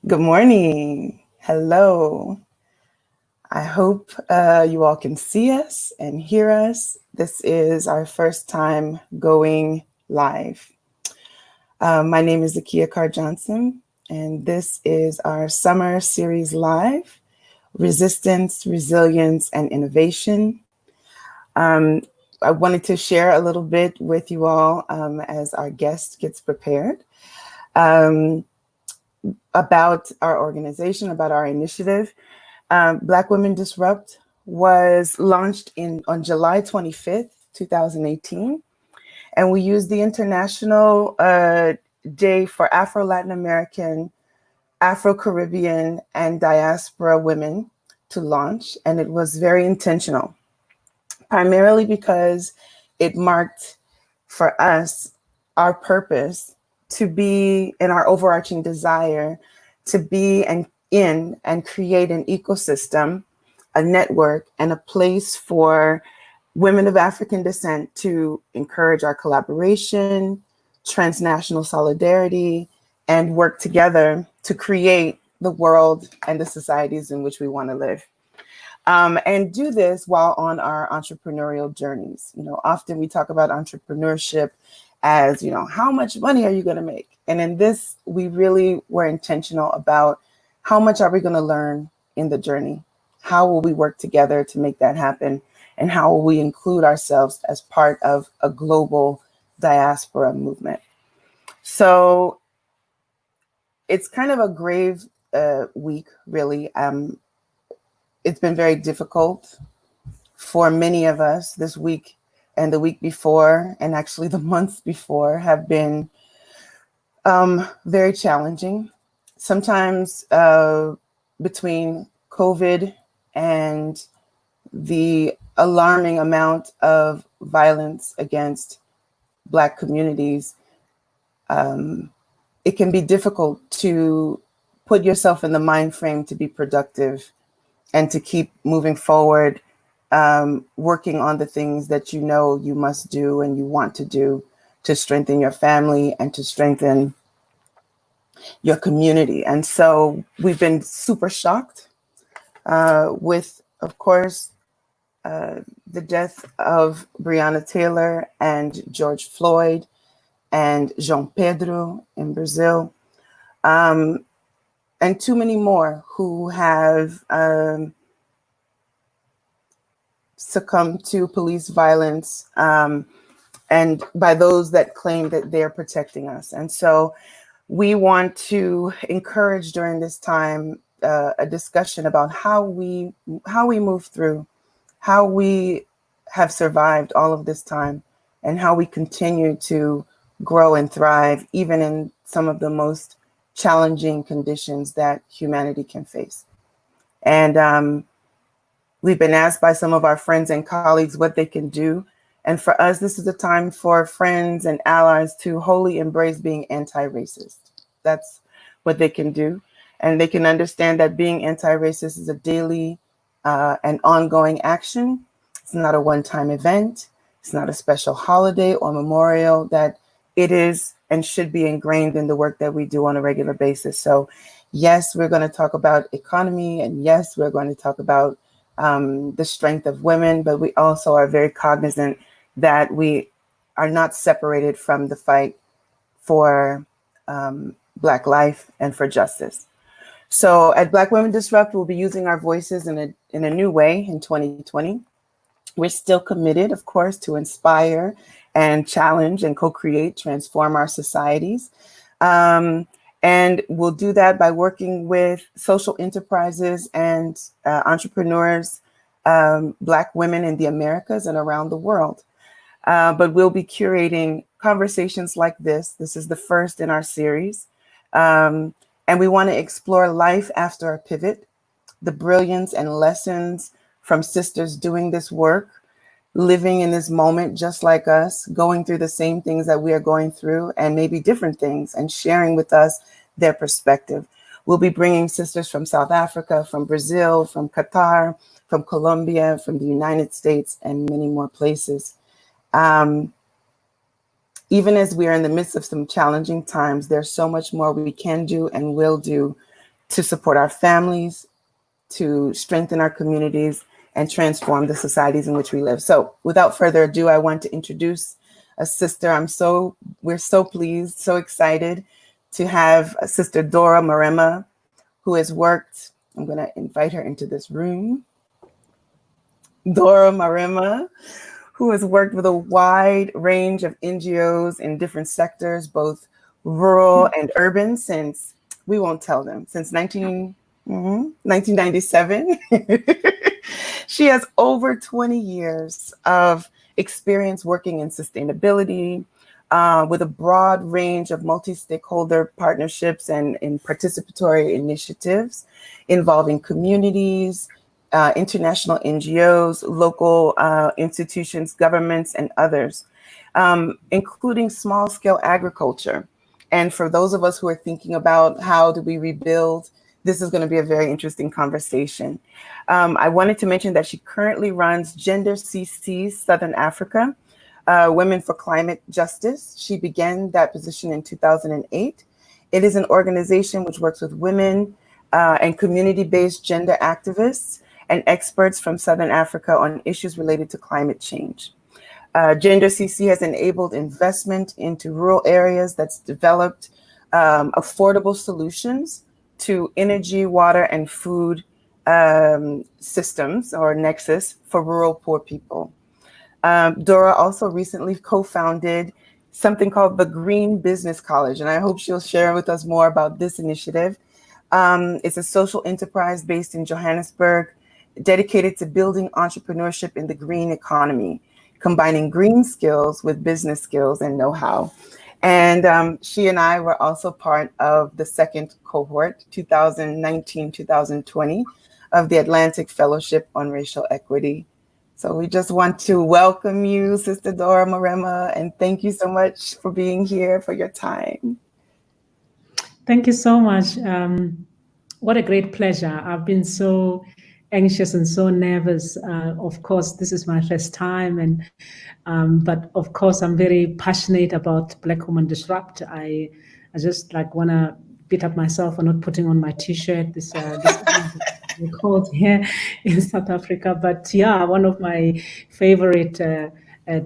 Good morning. Hello. I hope you all can see us and hear us. This is our first time going live. My name is Zakia Carr Johnson, and this is our summer series live Resistance, Resilience, and Innovation. Um, I wanted to share a little bit with you all as our guest gets prepared. Um, about our organization, about our initiative. Black Women Disrupt was launched on July 25th, 2018. And we used the International Day for Afro-Latin American, Afro-Caribbean, and Diaspora Women to launch. And it was very intentional, primarily because it marked for us our purpose to be in our overarching desire to be in and create an ecosystem, a network, and a place for women of African descent to encourage our collaboration, transnational solidarity, and work together to create the world and the societies in which we want to live. And do this while on our entrepreneurial journeys. Often we talk about entrepreneurship as, how much money are you going to make? And in this, we really were intentional about how much are we going to learn in the journey? How will we work together to make that happen? And how will we include ourselves as part of a global diaspora movement? So it's kind of a grave week, really. It's been very difficult for many of us. This week and the week before, and actually the months before, have been very challenging. Sometimes between COVID and the alarming amount of violence against Black communities, it can be difficult to put yourself in the mind frame to be productive and to keep moving forward, working on the things that you know you must do and you want to do to strengthen your family and to strengthen your community. And so we've been super shocked with, of course, the death of Breonna Taylor and George Floyd and João Pedro in Brazil, and too many more who have succumbed to police violence, and by those that claim that they're protecting us. And so we want to encourage during this time a discussion about how we move through, how we have survived all of this time, and how we continue to grow and thrive, even in some of the most challenging conditions that humanity can face. And we've been asked by some of our friends and colleagues what they can do. And for us, this is a time for friends and allies to wholly embrace being anti-racist. That's what they can do. And they can understand that being anti-racist is a daily and ongoing action. It's not a one-time event. It's not a special holiday or memorial, that it is and should be ingrained in the work that we do on a regular basis. So yes, we're going to talk about economy, and yes, we're going to talk about the strength of women, but we also are very cognizant that we are not separated from the fight for Black life and for justice. So at Black Women Disrupt, we'll be using our voices in a new way in 2020. We're still committed, of course, to inspire and challenge and co-create, transform our societies. And we'll do that by working with social enterprises and entrepreneurs, Black women in the Americas and around the world. But we'll be curating conversations like this. This is the first in our series. And we want to explore life after a pivot, the brilliance and lessons from sisters doing this work, living in this moment just like us, going through the same things that we are going through, and maybe different things, and sharing with us their perspective. We'll be bringing sisters from South Africa, from Brazil, from Qatar, from Colombia, from the United States, and many more places. Even as we are in the midst of some challenging times, there's so much more we can do and will do to support our families, to strengthen our communities, and transform the societies in which we live. So without further ado, I want to introduce a sister. We're so pleased, so excited to have a Sister Dorah Marema, who has worked, I'm going to invite her into this room. Dorah Marema, who has worked with a wide range of NGOs in different sectors, both rural and urban, since 1997. She has over 20 years of experience working in sustainability, with a broad range of multi-stakeholder partnerships and in participatory initiatives involving communities, international NGOs, local institutions, governments, and others, including small-scale agriculture. And for those of us who are thinking about how do we rebuild, this is going to be a very interesting conversation. I wanted to mention that she currently runs GenderCCSA Southern Africa, Women for Climate Justice. She began that position in 2008. It is an organization which works with women and community-based gender activists and experts from Southern Africa on issues related to climate change. GenderCCSA has enabled investment into rural areas that's developed affordable solutions to energy, water, and food systems, or nexus, for rural poor people. Dora also recently co-founded something called the Green Business College, and I hope she'll share with us more about this initiative. It's a social enterprise based in Johannesburg, dedicated to building entrepreneurship in the green economy, combining green skills with business skills and know-how. And she and I were also part of the second cohort, 2019-2020, of the Atlantic Fellowship on Racial Equity. So we just want to welcome you, Sister Dorah Marema, and thank you so much for being here, for your time. Thank you so much. What a great pleasure. I've been so anxious and so nervous. Of course, this is my first time, but of course, I'm very passionate about Black Woman Disrupt. I just want to beat up myself for not putting on my T-shirt. This called here in South Africa, but yeah, one of my favorite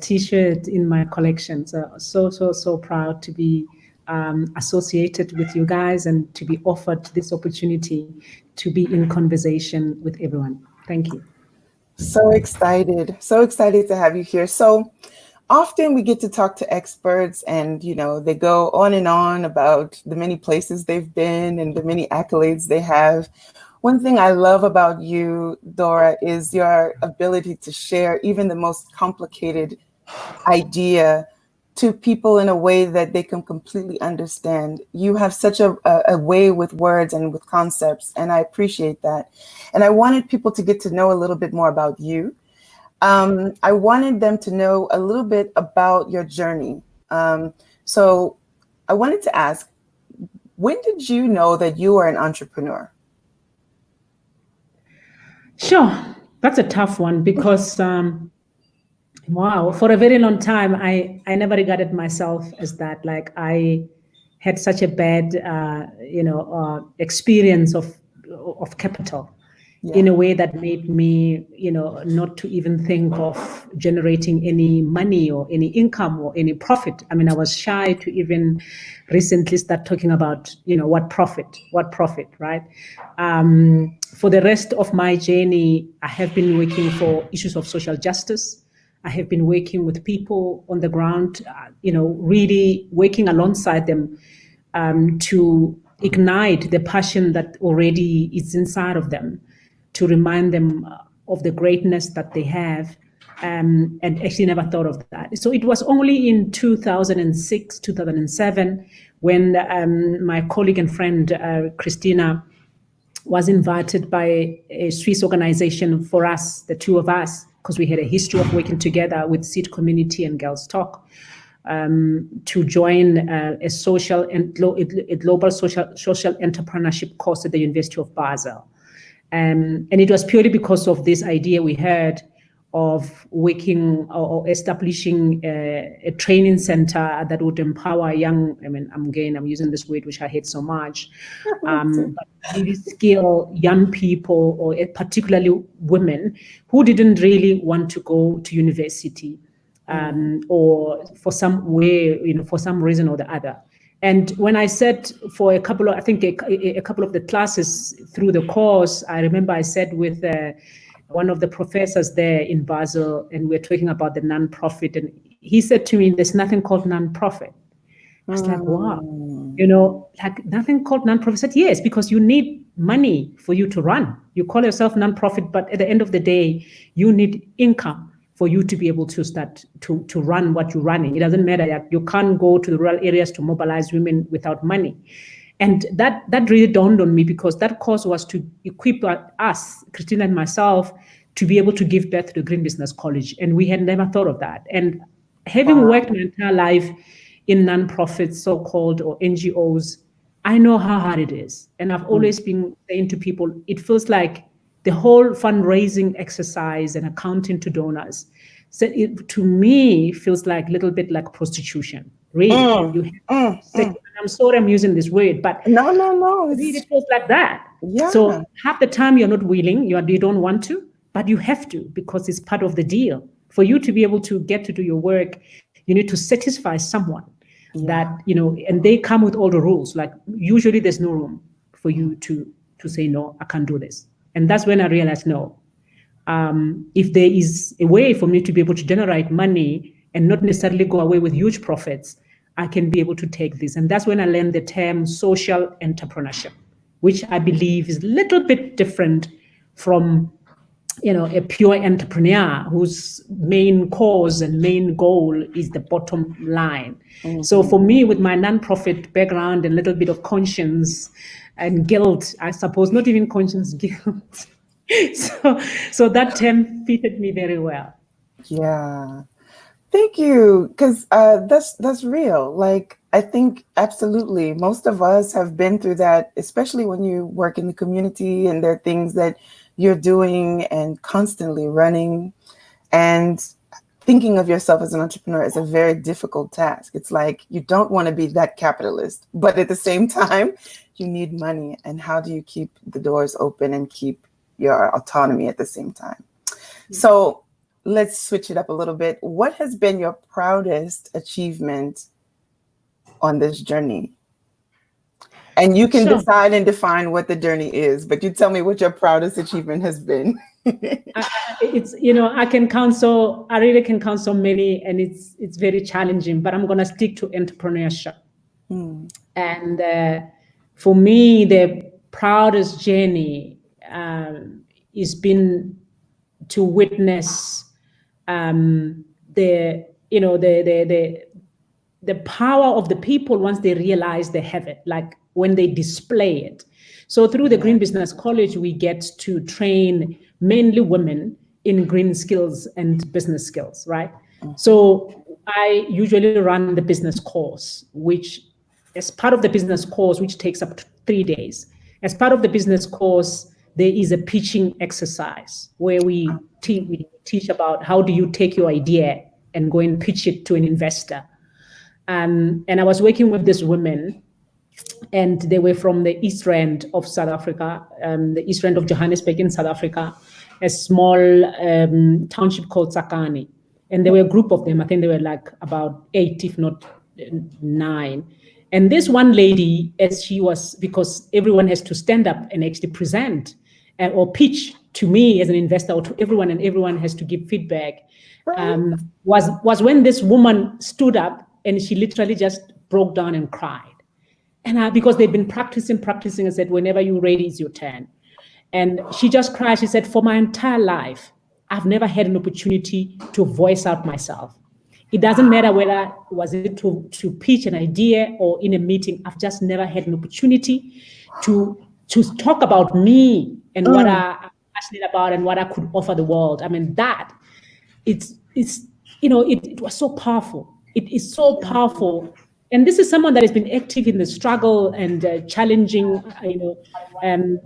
T-shirt in my collection. So proud to be associated with you guys and to be offered this opportunity to be in conversation with everyone. Thank you. So excited to have you here. So often we get to talk to experts and, they go on and on about the many places they've been and the many accolades they have. One thing I love about you, Dora, is your ability to share even the most complicated idea to people in a way that they can completely understand. You have such a way with words and with concepts, and I appreciate that. And I wanted people to get to know a little bit more about you. I wanted them to know a little bit about your journey. So I wanted to ask, when did you know that you were an entrepreneur? Sure, that's a tough one because wow, for a very long time, I never regarded myself as that. Like, I had such a bad, experience of capital, in a way that made me, not to even think of generating any money or any income or any profit. I mean, I was shy to even recently start talking about, what profit, right? For the rest of my journey, I have been working for issues of social justice. I have been working with people on the ground, really working alongside them to ignite the passion that already is inside of them, to remind them of the greatness that they have, and actually never thought of that. So it was only in 2006, 2007, when my colleague and friend, Christina, was invited by a Swiss organization for us, the two of us, because we had a history of working together with Seed Community and Girls Talk, to join a social and a global social entrepreneurship course at the University of Basel. And it was purely because of this idea we had of working or establishing a training center that would empower young, I'm using this word which I hate so much, but really skill young people, or particularly women who didn't really want to go to university, or for some way, for some reason or the other. And when I said for a couple of the classes through the course, I remember I said with one of the professors there in Basel, and we're talking about the nonprofit, and he said to me, "There's nothing called nonprofit." I was like, "Wow, like nothing called nonprofit." I said, "Yes, because you need money for you to run. You call yourself nonprofit, but at the end of the day, you need income for you to be able to start to run what you're running. It doesn't matter that you can't go to the rural areas to mobilize women without money." And that really dawned on me, because that course was to equip us, Christina and myself, to be able to give birth to the Green Business College. And we had never thought of that. And having worked my entire life in nonprofits, so-called, or NGOs, I know how hard it is. And I've always been saying to people, it feels like the whole fundraising exercise and accounting to donors, so it, to me, feels like a little bit like prostitution. Really, I'm sorry I'm using this word, but no, really it feels like that. Yeah. So half the time you're not willing, you don't want to, but you have to, because it's part of the deal. For you to be able to get to do your work, you need to satisfy someone that, and they come with all the rules. Like usually there's no room for you to say, no, I can't do this. And that's when I realized, no, if there is a way for me to be able to generate money and not necessarily go away with huge profits, I can be able to take this. And that's when I learned the term social entrepreneurship, which I believe is a little bit different from, a pure entrepreneur whose main cause and main goal is the bottom line. So for me, with my nonprofit background and a little bit of conscience and guilt, I suppose, not even conscience, guilt. So that term fitted me very well. Yeah. Thank you, because that's real. Like, I think absolutely most of us have been through that, especially when you work in the community and there are things that you're doing and constantly running, and thinking of yourself as an entrepreneur is a very difficult task. It's like you don't want to be that capitalist, but at the same time, you need money. And how do you keep the doors open and keep your autonomy at the same time? So let's switch it up a little bit. What has been your proudest achievement on this journey? And you can decide and define what the journey is, but you tell me what your proudest achievement has been. It's, I really can count so many, and it's very challenging, but I'm going to stick to entrepreneurship. And for me, the proudest journey has been to witness the power of the people once they realize they have it, like when they display it. So through the Green Business College, we get to train mainly women in green skills and business skills, right? So I usually run the business course, which as part of the business course, which takes up to 3 days. As part of the business course, there is a pitching exercise where we teach about how do you take your idea and go and pitch it to an investor. And I was working with these women, and they were from the East Rand of South Africa, the East Rand of Johannesburg in South Africa, a small township called Tsakani. And there were a group of them. I think they were like about 8, if not 9. And this one lady, because everyone has to stand up and actually present or pitch to me as an investor, or to everyone, and everyone has to give feedback, was when this woman stood up and she literally just broke down and cried. And because they'd been practicing, and said, whenever you're ready, it's your turn. And she just cried. She said, for my entire life, I've never had an opportunity to voice out myself. It doesn't matter whether was it to pitch an idea or in a meeting. I've just never had an opportunity to talk about me and what I'm passionate about and what I could offer the world. I mean, it was so powerful. It is so powerful And this is someone that has been active in the struggle and challenging,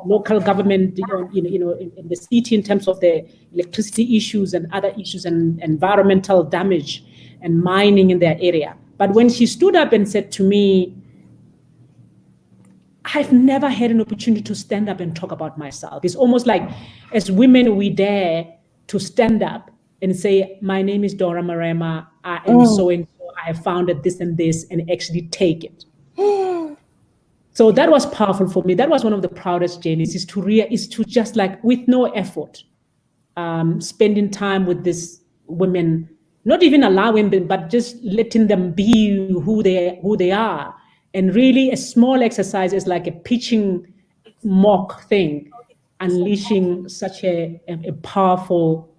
local government, in the city in terms of the electricity issues and other issues and environmental damage and mining in their area. But when she stood up and said to me, I've never had an opportunity to stand up and talk about myself. It's almost like as women, we dare to stand up and say, my name is Dorah Marema. I am so-and-so. I have founded this and this, and actually take it. So that was powerful for me. That was one of the proudest journeys, is to just like, with no effort, spending time with these women, not even allowing them, but just letting them be who they are. And really a small exercise is like a pitching mock thing, unleashing such a powerful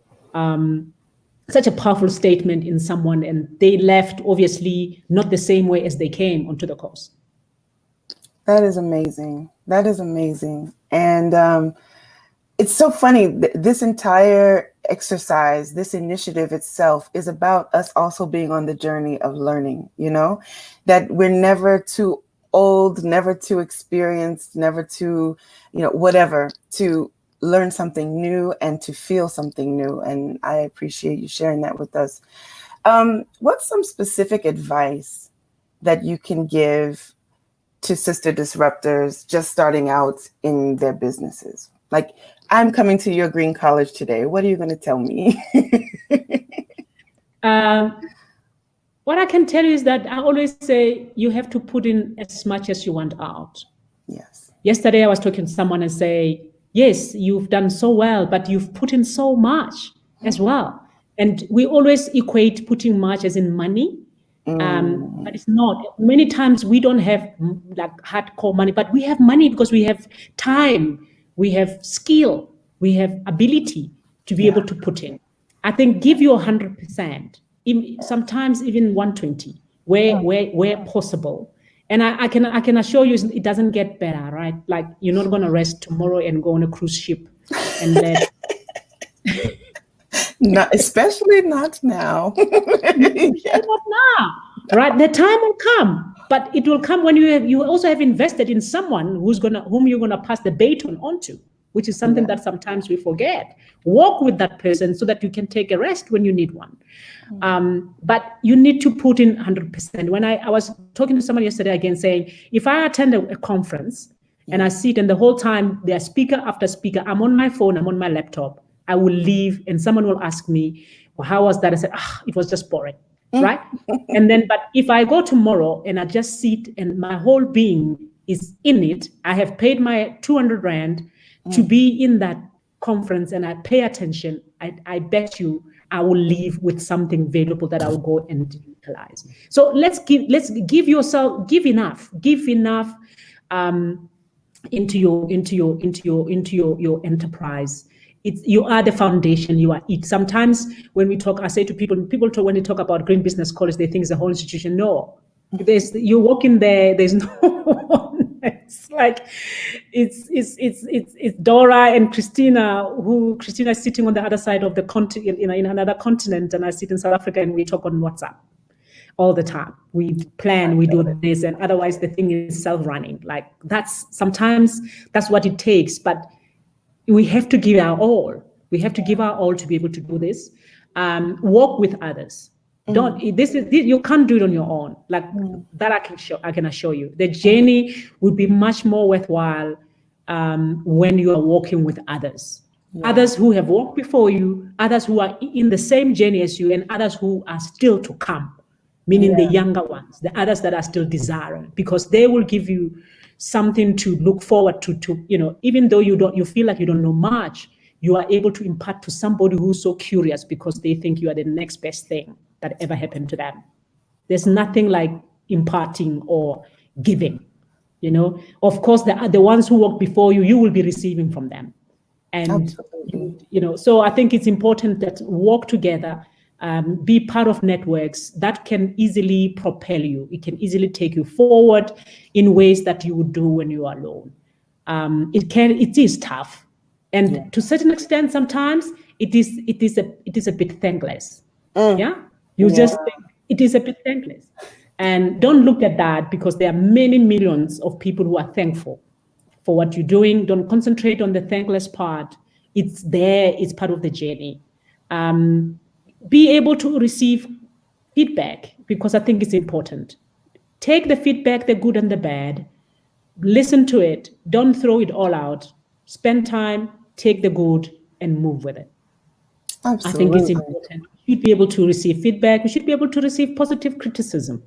statement in someone. And they left obviously not the same way as they came onto the course. That is amazing. That is amazing. And it's so funny. This entire exercise, this initiative itself is about us also being on the journey of learning, that we're never too old, never too experienced, never too, whatever, to learn something new and to feel something new. And I appreciate you sharing that with us. What's some specific advice that you can give to sister disruptors just starting out in their businesses? Like, I'm coming to your green college today. What are you going to tell me? What I can tell you is that I always say you have to put in as much as you want out. Yes. Yesterday, I was talking to someone and say, yes, you've done so well, but you've put in so much as well. And we always equate putting much as in money. But it's not. Many times we don't have like hardcore money, but we have money because we have time, we have skill, we have ability to be able to put in. I think give you 100%, sometimes even 120, where possible. And I can assure you it doesn't get better, right? Like you're not going to rest tomorrow and go on a cruise ship and let. Not, especially not now. Not now, right? The time will come, but it will come when you also have invested in someone whom you're gonna pass the baton onto, which is something that sometimes we forget. Walk with that person so that you can take a rest when you need one. But you need to put in 100%. When I was talking to someone yesterday again saying, if I attend a conference and I sit and the whole time there's speaker after speaker, I'm on my phone, I'm on my laptop, I will leave and someone will ask me, well, how was that? I said, it was just boring, right? And then, but if I go tomorrow and I just sit and my whole being is in it, I have paid my 200 Rand to be in that conference and I pay attention, I bet you I will leave with something valuable that I will go and utilize. So let's give enough into your enterprise. You are the foundation, you are it. Sometimes when we talk, I say to people talk, when they talk about Green Business College, they think it's the whole institution. No, you walk in there, there's no one. It's like, it's Dora and Christina is sitting on the other side of the continent, in another continent, and I sit in South Africa and we talk on WhatsApp all the time. We plan, we do this, and otherwise the thing is self-running. Like sometimes that's what it takes, but we have to give our all. We have to give our all to be able to do this. Work with others. You can't do it on your own. Like that, I can assure you. The journey would be much more worthwhile when you are walking with others. Others who have walked before you, others who are in the same journey as you, and others who are still to come. Meaning the younger ones, the others that are still desiring, because they will give you something to look forward to, even though you feel like you don't know much, you are able to impart to somebody who's so curious because they think you are the next best thing that ever happened to them. There's nothing like imparting or giving, Of course, the ones who walk before you will be receiving from them. And, so I think it's important that walk together, be part of networks that can easily propel you. It can easily take you forward in ways that you would do when you are alone. It is tough, and to a certain extent, sometimes it is a bit thankless. Just think it is a bit thankless. And don't look at that, because there are many millions of people who are thankful for what you're doing. Don't concentrate on the thankless part. It's there, it's part of the journey. Be able to receive feedback, because I think it's important. Take the feedback, the good and the bad, listen to it, don't throw it all out. Spend time, take the good and move with it. Absolutely. I think it's important. We should be able to receive feedback. We should be able to receive positive criticism.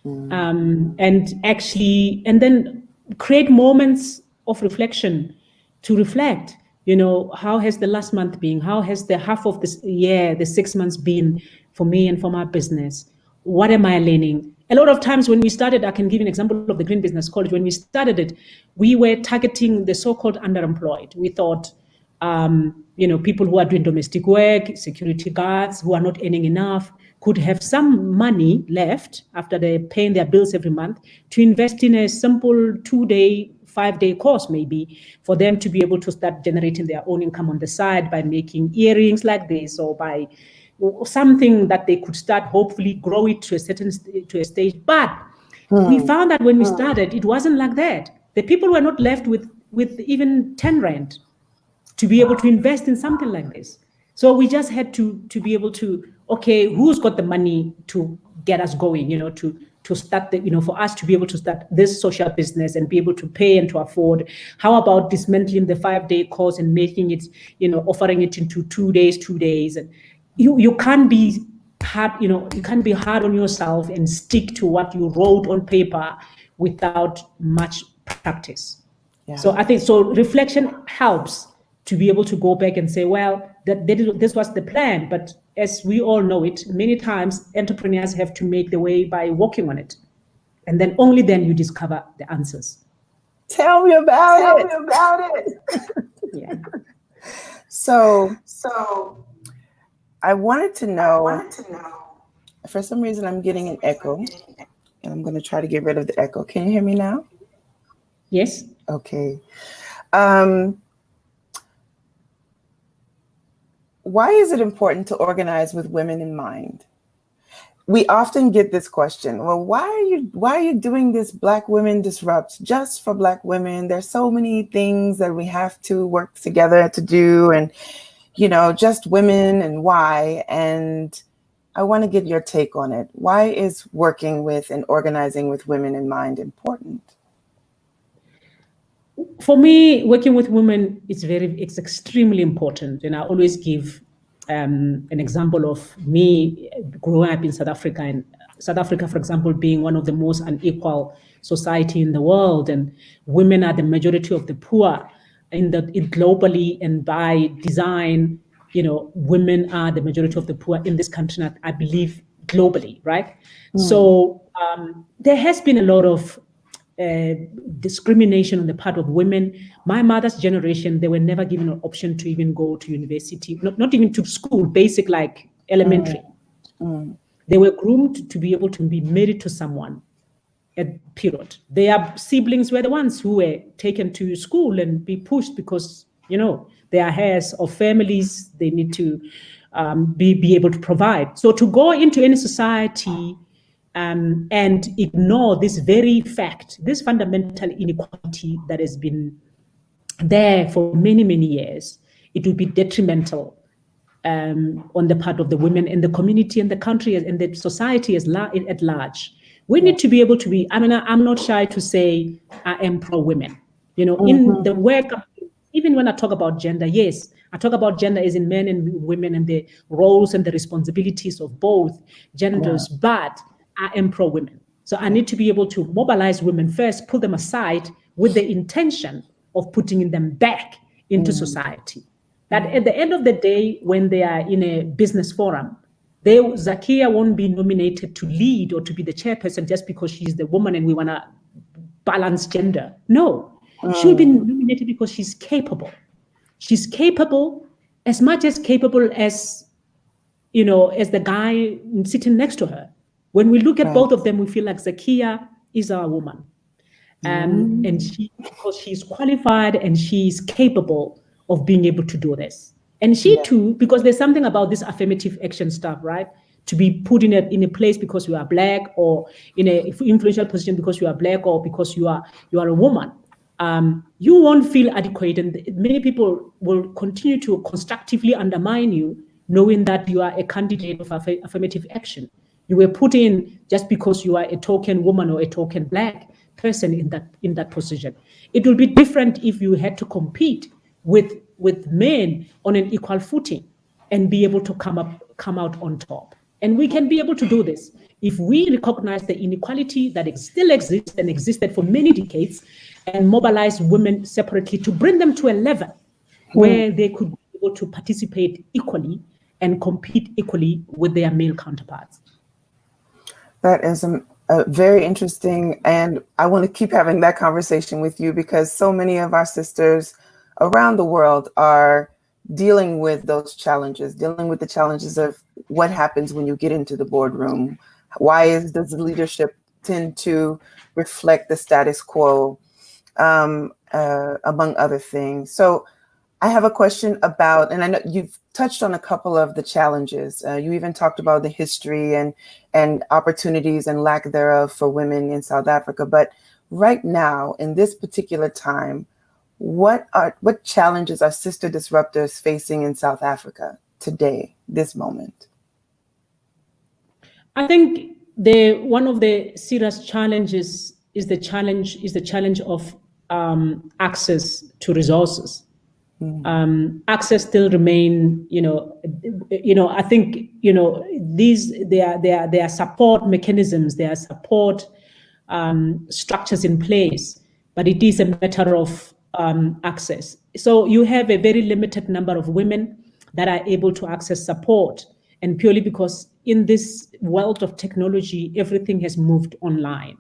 And then create moments of reflection to reflect, how has the last month been? How has the half of this year, the 6 months been for me and for my business? What am I learning? A lot of times when we started, I can give an example of the Green Business College. When we started it, we were targeting the so-called underemployed. We thought, people who are doing domestic work, security guards, who are not earning enough, could have some money left after they're paying their bills every month to invest in a simple 2-day, 5-day course, maybe, for them to be able to start generating their own income on the side by making earrings like this, or by something that they could start, hopefully grow it to a stage. But we found that when we started, it wasn't like that. The people were not left with even 10 rand to be able to invest in something like this. So we just had to be able to, okay, who's got the money to get us going, to start for us to be able to start this social business and be able to pay and to afford. How about dismantling the 5-day course and making it, offering it into 2 days. And you can't be hard, you can't be hard on yourself and stick to what you wrote on paper without much practice. Yeah. So I think reflection helps to be able to go back and say, well, this was the plan. But as we all know it, many times entrepreneurs have to make the way by working on it. And then only then you discover the answers. Tell me about it. Yeah. So I wanted to know, for some reason I'm getting an echo, and I'm going to try to get rid of the echo. Can you hear me now? Yes. Okay. Why is it important to organize with women in mind? We often get this question. Well, why are you doing this Black Women Disrupt just for Black women? There's so many things that we have to work together to do, and just women, and why? And I want to get your take on it. Why is working with and organizing with women in mind important? For me, working with women it's extremely important. And I always give an example of me growing up in South Africa, and South Africa, for example, being one of the most unequal society in the world, and women are the majority of the poor globally, and by design, women are the majority of the poor in this country, I believe globally, right? So there has been a lot of discrimination on the part of women. My mother's generation, they were never given an option to even go to university, not even to school, basic like elementary. They were groomed to be able to be married to someone, period. Their siblings were the ones who were taken to school and be pushed because, they are heirs of families, they need to be able to provide. So to go into any society and ignore this very fact, this fundamental inequality that has been there for many, many years, it would be detrimental on the part of the women in the community and the country and the society at large. We need to be able to be, I'm not shy to say I am pro-women. In the work, even when I talk about gender, yes, I talk about gender as in men and women and the roles and the responsibilities of both genders, but I am pro-women. So I need to be able to mobilize women first, pull them aside with the intention of putting them back into society. That at the end of the day, when they are in a business forum, Zakia won't be nominated to lead or to be the chairperson just because she's the woman and we want to balance gender. No, she will be nominated because she's capable. She's capable, as much as capable as, as the guy sitting next to her. When we look at both of them, we feel like Zakia is our woman. And because she's qualified and she's capable of being able to do this. And she too, because there's something about this affirmative action stuff, right? to be put in a place because you are Black, or in a influential position because you are Black, or because you are a woman, you won't feel adequate, and many people will continue to constructively undermine you, knowing that you are a candidate of affirmative action. You were put in just because you are a token woman or a token Black person in that position. It will be different if you had to compete with men on an equal footing and be able to come out on top. And we can be able to do this if we recognize the inequality that still exists and existed for many decades, and mobilize women separately to bring them to a level where they could be able to participate equally and compete equally with their male counterparts. That is very interesting, and I want to keep having that conversation with you, because so many of our sisters around the world are dealing with those challenges, dealing with the challenges of what happens when you get into the boardroom. Why does the leadership tend to reflect the status quo, among other things? So I have a question about, and I know you've touched on a couple of the challenges. You even talked about the history and opportunities and lack thereof for women in South Africa. But right now, in this particular time, what challenges are sister disruptors facing in South Africa today, this moment? I think one of the serious challenges is the challenge of access to resources. Access still remain, I think, there are support mechanisms, there are support structures in place, but it is a matter of access. So you have a very limited number of women that are able to access support, and purely because in this world of technology, everything has moved online.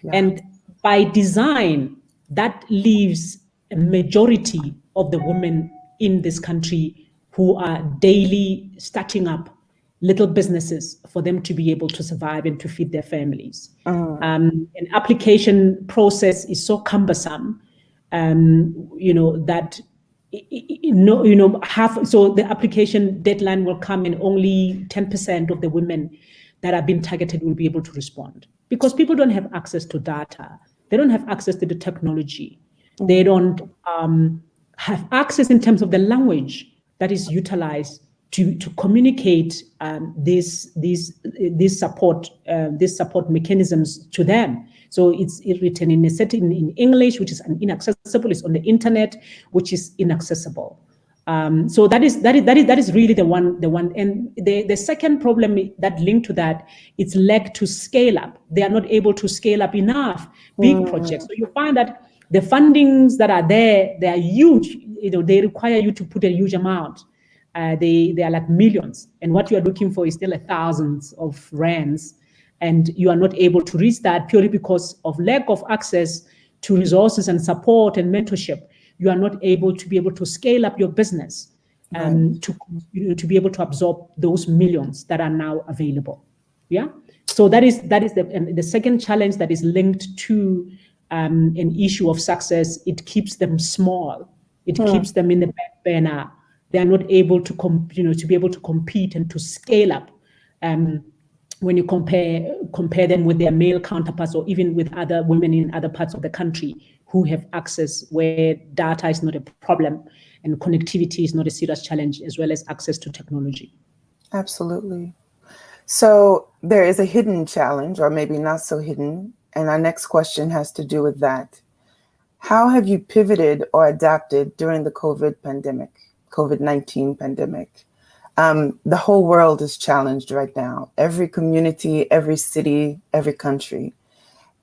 Yeah. And by design, that leaves a majority of the women in this country who are daily starting up little businesses for them to be able to survive and to feed their families. An application process is so cumbersome, that so the application deadline will come and only 10% of the women that are being targeted will be able to respond, because people don't have access to data. They don't have access to the technology. They don't have access in terms of the language that is utilized to communicate these support mechanisms to them. So it's written in a setting in English, which is inaccessible. It's on the internet, which is inaccessible. So that is really the one. And the second problem that linked to that, it's lack to scale up. They are not able to scale up enough big projects. So you find that the fundings that are there, they are huge. They require you to put a huge amount. They are like millions, and what you are looking for is still thousands of rands, and you are not able to reach that purely because of lack of access to resources and support and mentorship. You are not able to scale up your business to be able to absorb those millions that are now available. Yeah. So that is the second challenge that is linked to an issue of success. It keeps them small. It keeps them in the back burner. They are not able to to be able to compete and to scale up. When you compare them with their male counterparts, or even with other women in other parts of the country who have access, where data is not a problem and connectivity is not a serious challenge, as well as access to technology. Absolutely. So there is a hidden challenge, or maybe not so hidden, and our next question has to do with that. How have you pivoted or adapted during the COVID-19 pandemic? The whole world is challenged right now. Every community, every city, every country.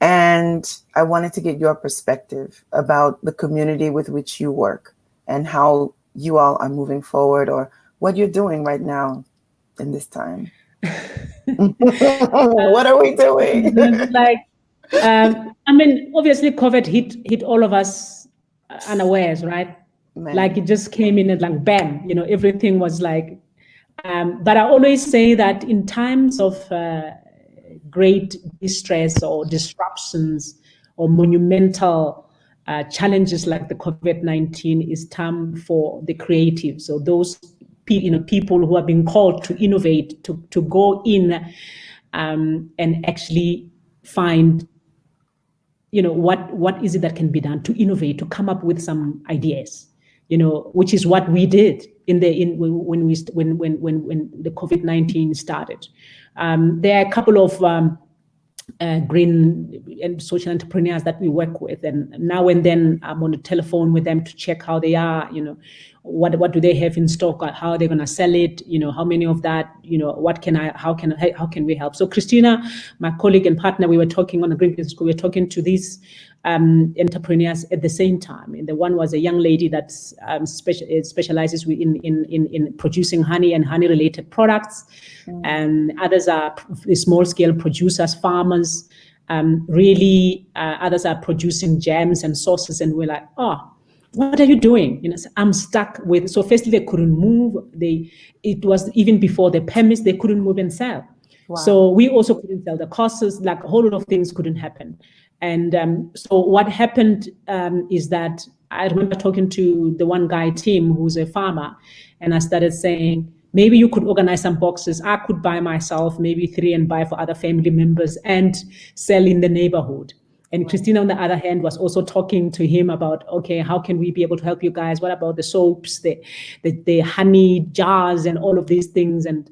And I wanted to get your perspective about the community with which you work and how you all are moving forward, or what you're doing right now in this time. What are we doing? Obviously COVID hit all of us unawares, right? Man. Like it just came in and like bam, everything was like, but I always say that in times of great distress or disruptions or monumental challenges like the COVID-19, is time for the creative. So those people who are being called to innovate, to go in and actually find, what is it that can be done to innovate, to come up with some ideas, which is what we did when the COVID-19 started. There are a couple of green and social entrepreneurs that we work with, and now and then I'm on the telephone with them to check how they are, what do they have in stock, how are they going to sell it, how many of that, how can we help? So Christina, my colleague and partner, we were talking on the Green Business School, we were talking to these entrepreneurs at the same time. And the one was a young lady that specializes in producing honey and honey related products. And others are small scale producers, farmers, others are producing jams and sauces. And we're like, oh, what are you doing? I'm stuck with, so firstly, they couldn't move. It was even before the permits, they couldn't move and sell. Wow. So we also couldn't sell the courses, like a whole lot of things couldn't happen. And so what happened is that I remember talking to the one guy, Tim, who's a farmer, and I started saying, maybe you could organize some boxes. I could buy myself maybe 3 and buy for other family members and sell in the neighborhood. And Christina, on the other hand, was also talking to him about, okay, how can we be able to help you guys? What about the soaps, the honey jars and all of these things? And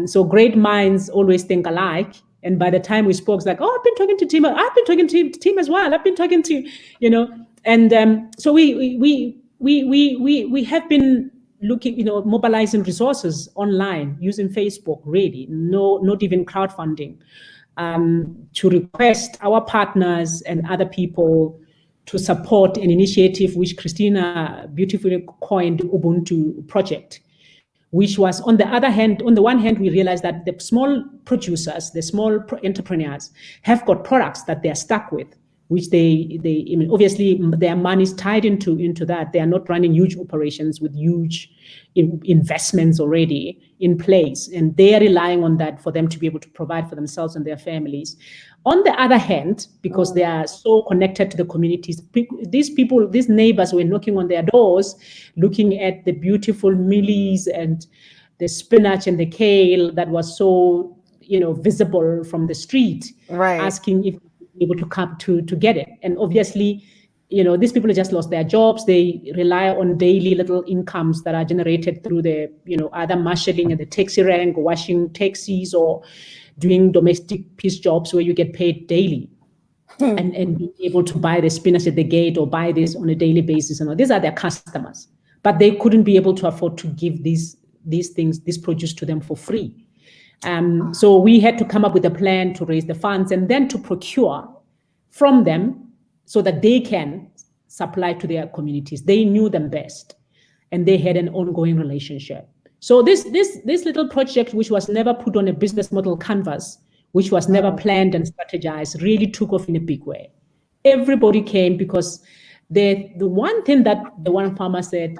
so great minds always think alike. And by the time we spoke, it's like, oh, I've been talking to Tim. I've been talking to Tim as well. I've been talking to, And so we have been looking, mobilizing resources online using Facebook, really, not even crowdfunding, to request our partners and other people to support an initiative which Christina beautifully coined Ubuntu Project, which was on the one hand, we realized that the small producers, the small entrepreneurs have got products that they're stuck with, which obviously their money is tied into that. They are not running huge operations with huge investments already in place, and they are relying on that for them to be able to provide for themselves and their families. On the other hand, because they are so connected to the communities, these neighbors were knocking on their doors, looking at the beautiful mealies and the spinach and the kale that was so, visible from the street, right, asking if able to come to get it. And obviously, these people have just lost their jobs. They rely on daily little incomes that are generated through the, either marshalling at the taxi rank, washing taxis, or doing domestic piece jobs where you get paid daily. And being able to buy the spinach at the gate or buy this on a daily basis. And these are their customers. But they couldn't be able to afford to give these produce to them for free. So we had to come up with a plan to raise the funds and then to procure from them so that they can supply to their communities. They knew them best, and they had an ongoing relationship. So this little project, which was never put on a business model canvas, which was never planned and strategized, really took off in a big way. Everybody came because the one thing that the one farmer said,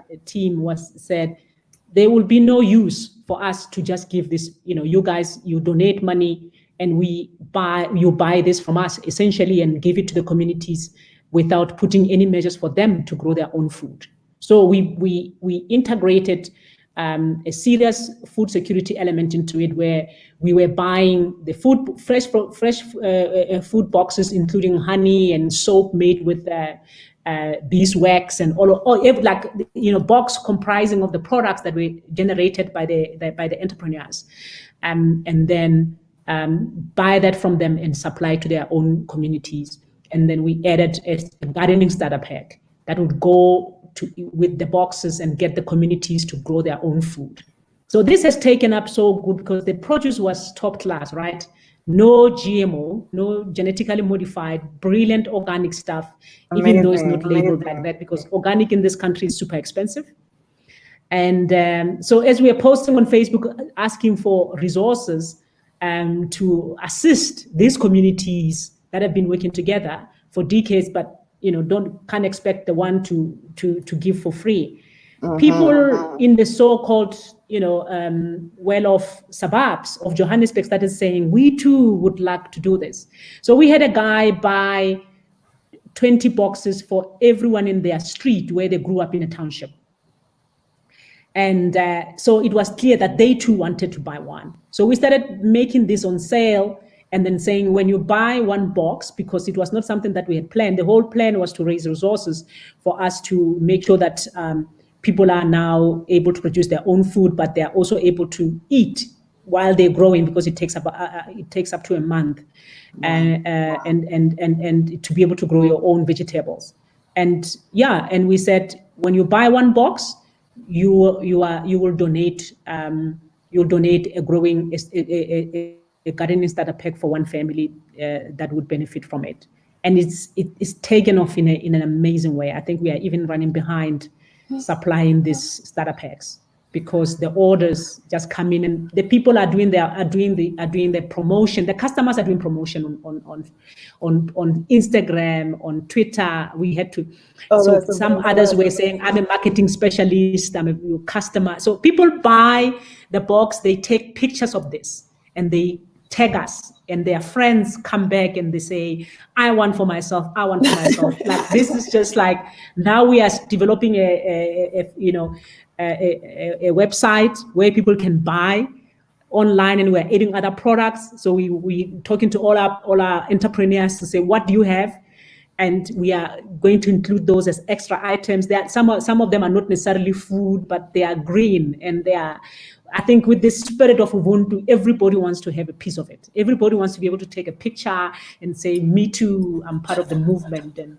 there will be no use for us to just give this, you guys, you donate money and you buy this from us essentially and give it to the communities without putting any measures for them to grow their own food. So we integrated a serious food security element into it, where we were buying the fresh food boxes, including honey and soap made with beeswax and box comprising of the products that were generated by the entrepreneurs, and then buy that from them and supply to their own communities. And then we added a gardening starter pack that would go with the boxes and get the communities to grow their own food. So this has taken up so good because the produce was top class, right? No GMO, no genetically modified, brilliant organic stuff, even though it's not labeled like that, because organic in this country is super expensive. And so as we are posting on Facebook, asking for resources to assist these communities that have been working together for decades, but can't expect the one to give for free. People in the so-called well-off suburbs of Johannesburg started saying, we too would like to do this. So we had a guy buy 20 boxes for everyone in their street where they grew up in a township. And so it was clear that they too wanted to buy one. So we started making this on sale and then saying, when you buy one box, because it was not something that we had planned, the whole plan was to raise resources for us to make sure that people are now able to produce their own food, but they are also able to eat while they're growing, because it takes up to a month, and to be able to grow your own vegetables. And and we said, when you buy one box, you will donate a growing a gardening starter pack for one family that would benefit from it. And it's taken off in an amazing way. I think we are even running behind supplying these starter packs, because the orders just come in, and the people are doing the promotion. The customers are doing promotion on Instagram, on Twitter. We had to. So some others were saying, I'm a marketing specialist, I'm a customer. So people buy the box, they take pictures of this, and they tag us, and their friends come back and they say, I want for myself. Like, this is just like, now we are developing a website where people can buy online, and we're adding other products. So we talking to all our entrepreneurs to say, what do you have? And we are going to include those as extra items. That some of them are not necessarily food, but they are green, and they are. I think with this spirit of Ubuntu, everybody wants to have a piece of it. Everybody wants to be able to take a picture and say, "Me too, I'm part of the movement." And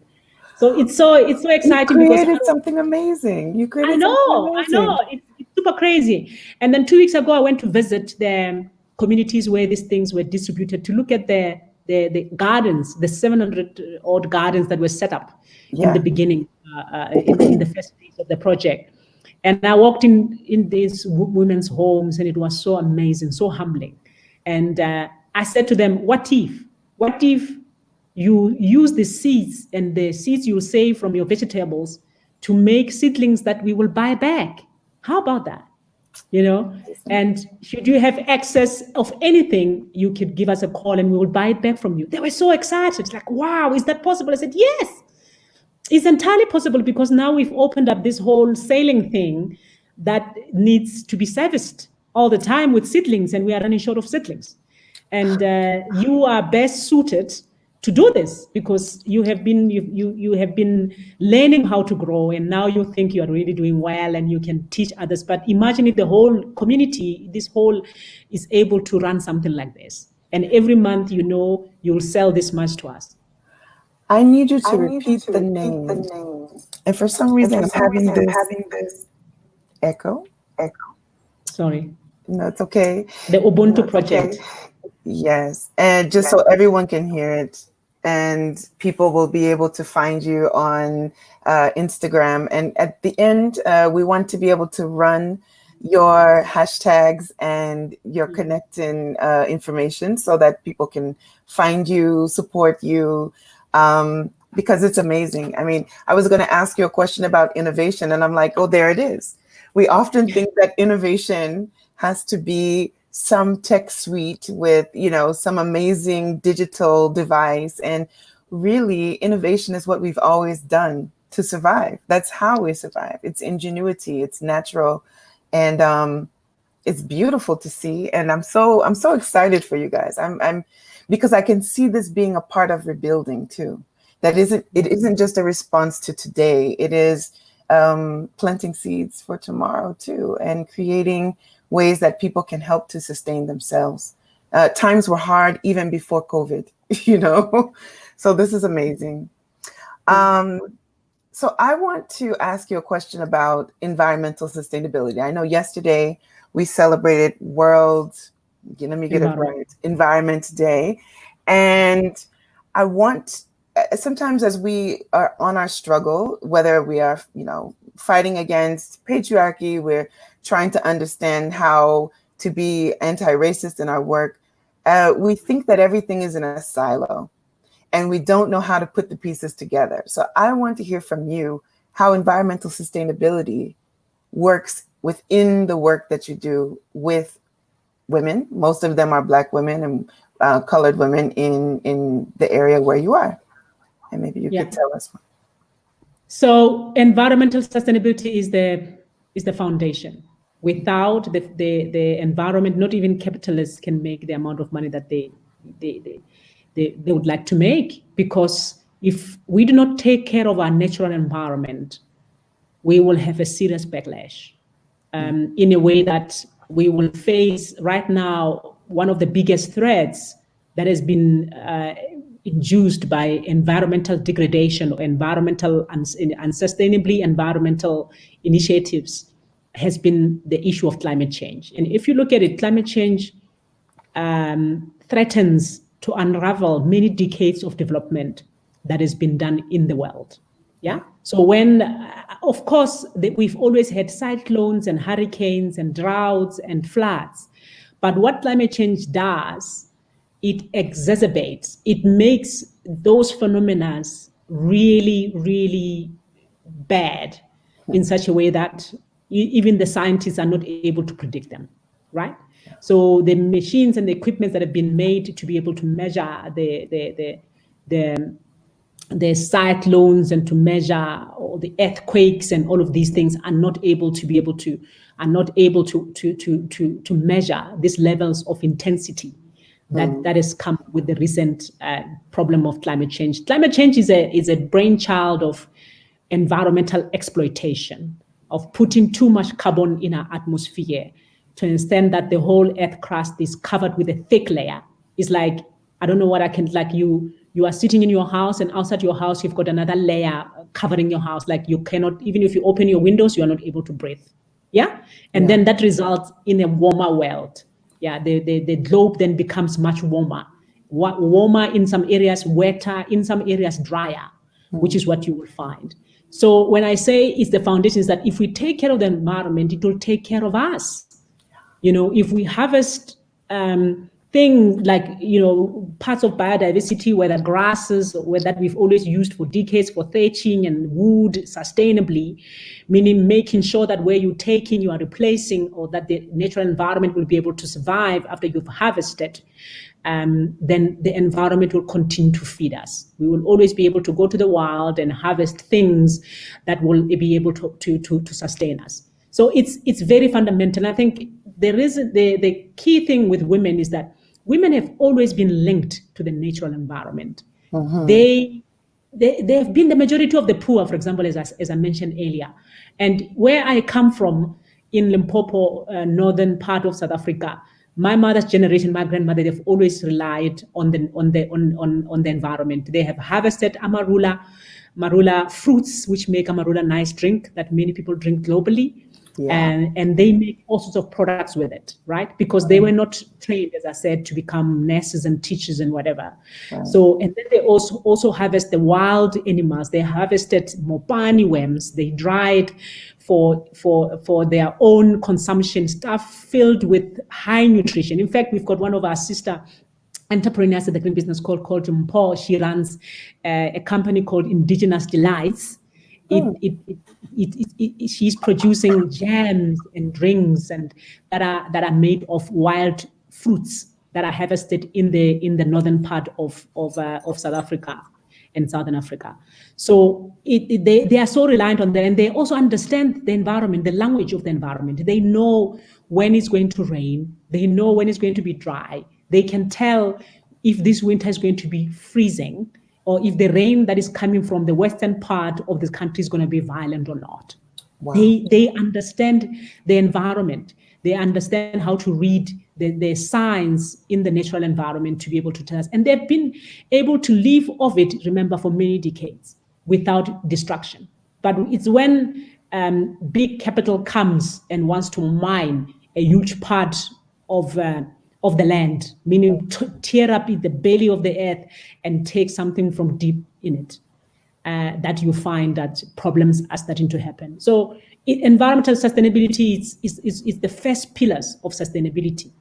so it's so exciting. You created something amazing. You created something amazing. I know. It's super crazy. And then 2 weeks ago, I went to visit the communities where these things were distributed, to look at the gardens, the 700 odd gardens that were set up in the beginning, in the first phase of the project. And I walked in these women's homes, and it was so amazing, so humbling. And I said to them, what if you use the seeds, and the seeds you save from your vegetables, to make seedlings that we will buy back? How about that? And should you have excess of anything, you could give us a call and we will buy it back from you. They were so excited. It's like, wow, is that possible? I said, yes, it's entirely possible, because now we've opened up this whole sailing thing that needs to be serviced all the time with seedlings, and we are running short of seedlings. And you are best suited to do this, because you have been learning how to grow, and now you think you are really doing well and you can teach others. But imagine if the whole community, is able to run something like this, and every month you'll sell this much to us. I need you to repeat the name. And for some reason, I'm having this echo. Sorry. No, it's okay. The Ubuntu project. Yes. And just so everyone can hear it, and people will be able to find you on Instagram. And at the end, we want to be able to run your hashtags and your connecting information, so that people can find you, support you, because it's amazing. I mean, I was going to ask you a question about innovation, and I'm like, oh, there it is. We often think that innovation has to be some tech suite with, some amazing digital device. And really, innovation is what we've always done to survive. That's how we survive. It's ingenuity, it's natural, and it's beautiful to see. And I'm so excited for you guys. I'm because I can see this being a part of rebuilding too. It isn't just a response to today. It is planting seeds for tomorrow too, and creating ways that people can help to sustain themselves. Times were hard even before COVID, so this is amazing. So I want to ask you a question about environmental sustainability. I know yesterday we celebrated Environment Day. And I want, sometimes as we are on our struggle, whether we are, fighting against patriarchy, we're trying to understand how to be anti-racist in our work, we think that everything is in a silo, and we don't know how to put the pieces together. So I want to hear from you how environmental sustainability works within the work that you do with women. Most of them are Black women and colored women in the area where you are. And maybe you could tell us. So environmental sustainability is the foundation. Without the environment, not even capitalists can make the amount of money that they would like to make, because if we do not take care of our natural environment, we will have a serious backlash in a way that we will face right now. One of the biggest threats that has been induced by environmental degradation or unsustainably environmental initiatives has been the issue of climate change. And if you look at it, climate change threatens to unravel many decades of development that has been done in the world. Yeah. So when, of course, we've always had cyclones and hurricanes and droughts and floods. But what climate change does, it exacerbates, it makes those phenomena really, really bad in such a way that even the scientists are not able to predict them, right? So the machines and the equipment that have been made to be able to measure the cyclones and to measure all the earthquakes and all of these things are not able to measure these levels of intensity that has come with the recent problem of climate change. Climate change is a brainchild of environmental exploitation, of putting too much carbon in our atmosphere to understand that the whole earth crust is covered with a thick layer. It's like, I don't know what I can, like you are sitting in your house, and outside your house, you've got another layer covering your house. Like you cannot, even if you open your windows, you are not able to breathe. Yeah. And then that results in a warmer world. Yeah. The globe then becomes much warmer in some areas, wetter, in some areas, drier, which is what you will find. So when I say it's the foundation, is that if we take care of the environment, it will take care of us. You know, if we harvest things like, you know, parts of biodiversity, whether grasses, or that we've always used for decades for thatching, and wood sustainably, meaning making sure that where you're taking, you are replacing, or that the natural environment will be able to survive after you've harvested, then the environment will continue to feed us. We will always be able to go to the wild and harvest things that will be able to sustain us. So it's very fundamental. I think there is the key thing with women is that women have always been linked to the natural environment. They have been the majority of the poor, for example, as I mentioned earlier. And where I come from in Limpopo, northern part of South Africa, my mother's generation, my grandmother, they've always relied on the environment. They have harvested marula fruits, which make marula nice drink that many people drink globally. And they make all sorts of products with it, right? Because they were not trained, as I said, to become nurses and teachers and whatever. So, and then they also harvest the wild animals. They harvested mopani worms. They dried for their own consumption, stuff filled with high nutrition. In fact, we've got one of our sister entrepreneurs at the Green Business called Mpho. She runs a company called Indigenous Delights. She's producing jams and drinks and that are made of wild fruits that are harvested in the northern part of South Africa and Southern Africa. So they are so reliant on that, and they also understand the environment, the language of the environment. They know when it's going to rain. They know when it's going to be dry. They can tell if this winter is going to be freezing, or if the rain that is coming from the western part of the country is going to be violent or not. Wow. They understand the environment. They understand how to read the signs in the natural environment to be able to tell us. And they've been able to live off it, remember, for many decades without destruction. But it's when big capital comes and wants to mine a huge part of the land, meaning to tear up the belly of the earth and take something from deep in it, that you find that problems are starting to happen. So environmental sustainability is the first pillars of sustainability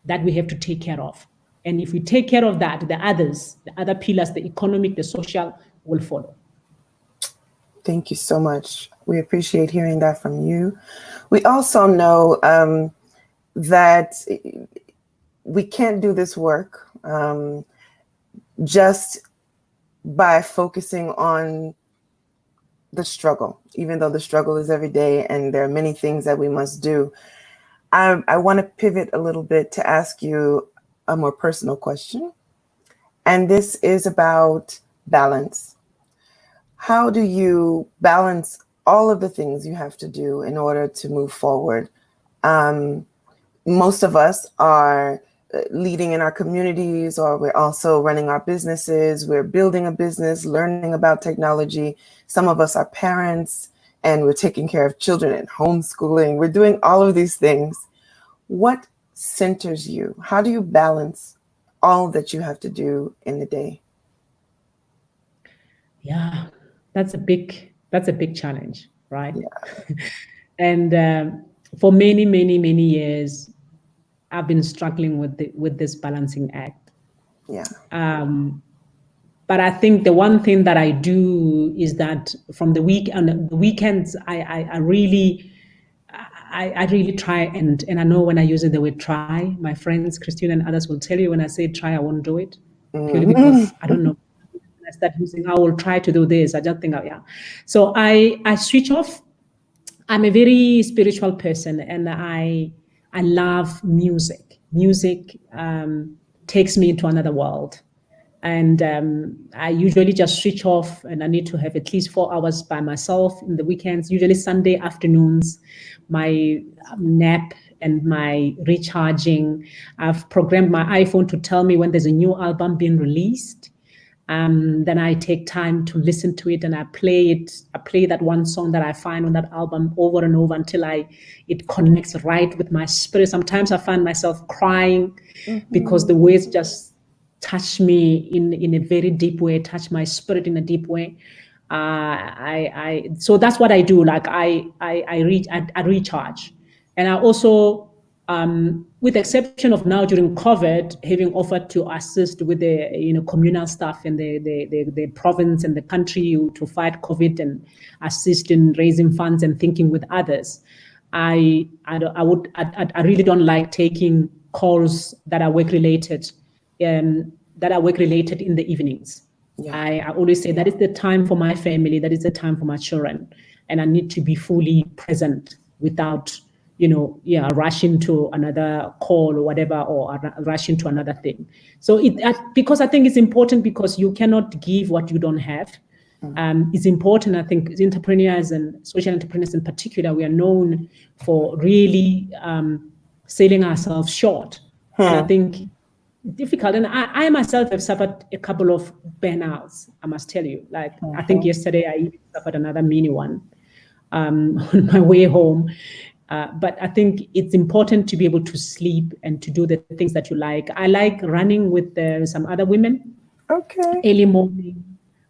that we have to take care of. And if we take care of that, the other pillars, the economic, the social, will follow. Thank you so much. We appreciate hearing that from you. We also know that we can't do this work just by focusing on the struggle, even though the struggle is every day and there are many things that we must do. I want to pivot a little bit to ask you a more personal question. And this is about balance. How do you balance all of the things you have to do in order to move forward? Most of us are leading in our communities, or we're also running our businesses. We're building a business, learning about technology. Some of us are parents, and we're taking care of children and homeschooling. We're doing all of these things. What centers you? How do you balance all that you have to do in the day? Yeah, that's a big challenge, right? Yeah. And for many years, I've been struggling with this balancing act. Yeah. But I think the one thing that I do is that from the weekends, I really try, and I know when I use the word try, my friends, Christine and others will tell you when I say try, I won't do it, purely because I don't know. When I start using, I will try to do this. I just think, yeah. So I switch off. I'm a very spiritual person, and I love music. Music takes me into another world. And I usually just switch off, and I need to have at least 4 hours by myself in the weekends, usually Sunday afternoons, my nap and my recharging. I've programmed my iPhone to tell me when there's a new album being released. Then I take time to listen to it, and I play it. I play that one song that I find on that album over and over until it connects right with my spirit. Sometimes I find myself crying because the words just touch me in a very deep way, touch my spirit in a deep way. So that's what I do. Like I recharge, and I also, with the exception of now during COVID, having offered to assist with the communal stuff in the province and the country to fight COVID and assist in raising funds and thinking with others. I really don't like taking calls that are work related. In the evenings. Yeah. I always say that is the time for my family, that is the time for my children, and I need to be fully present without rushing to another call or whatever, or rushing to another thing. So because I think it's important, because you cannot give what you don't have. It's important. I think as entrepreneurs and social entrepreneurs in particular, we are known for really selling ourselves short. And I think difficult. And I myself have suffered a couple of burnouts, I must tell you. Like, I think yesterday I even suffered another mini one on my way home. But I think it's important to be able to sleep and to do the things that you like. I like running with some other women. Okay. Early morning.